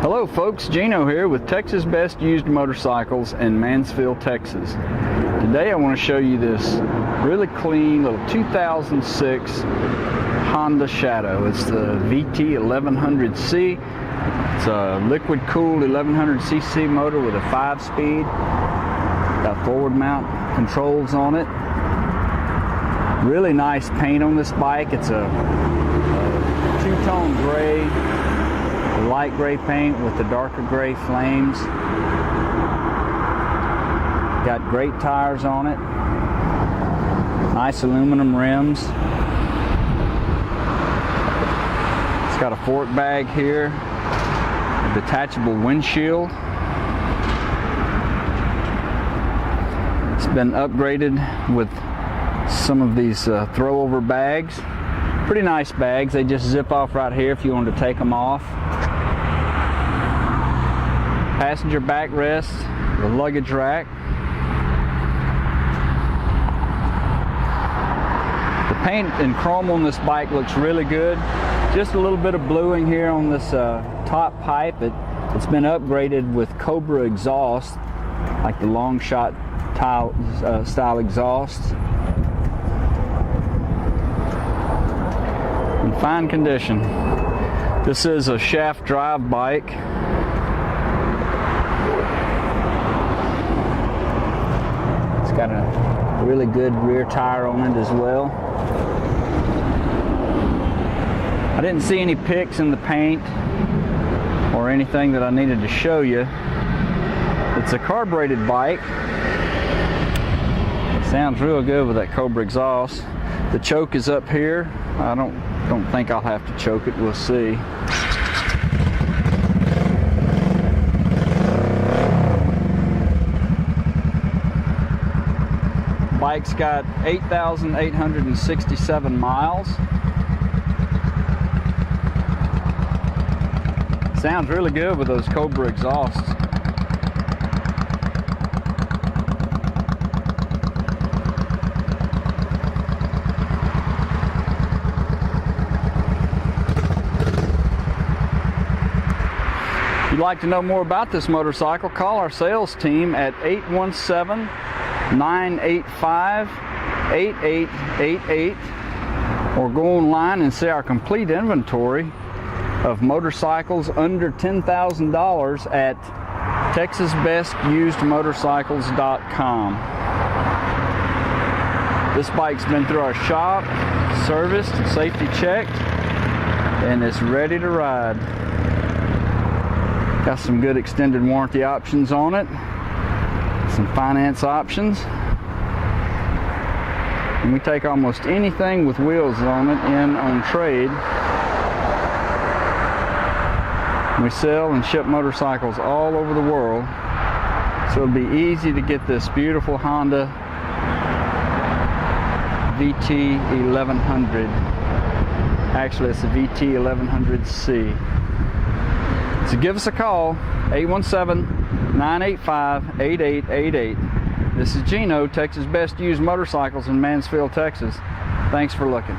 Hello folks, Gino here with Texas Best Used Motorcycles in Mansfield, Texas. Today I want to show you this really clean little 2006 Honda Shadow. It's the VT 1100C. It's a liquid-cooled 1100cc motor with a 5-speed. Got forward mount controls on it. Really nice paint on this bike. It's a two-tone gray, light gray paint with the darker gray flames. Got great tires on it. Nice aluminum rims. It's got a fork bag here, a detachable windshield. It's been upgraded with some of these throw-over bags. Pretty nice bags. They just zip off right here if you wanted to take them off. Passenger backrest, the luggage rack. The paint and chrome on this bike looks really good. Just a little bit of bluing here on this top pipe. It's been upgraded with Cobra exhaust, like the long shot style exhaust. In fine condition. This is a shaft drive bike. It's got a really good rear tire on it as well. I didn't see any picks in the paint or anything that I needed to show you. It's a carbureted bike. It sounds real good with that Cobra exhaust. The choke is up here. I don't think I'll have to choke it. We'll see. Bike's got 8,867 miles. Sounds really good with those Cobra exhausts. If you'd like to know more about this motorcycle, call our sales team at 817-985-8888 or go online and see our complete inventory of motorcycles under $10,000 at texasbestusedmotorcycles.com. This bike's been through our shop, serviced, safety checked, and it's ready to ride. Got some good extended warranty options on it, some finance options, and we take almost anything with wheels on it in on trade. We sell and ship motorcycles all over the world, so it'll be easy to get this beautiful Honda VT 1100. Actually, it's a VT 1100C. So give us a call, 817-985-8888. This is Gino, Texas Best Used Motorcycles in Mansfield, Texas. Thanks for looking.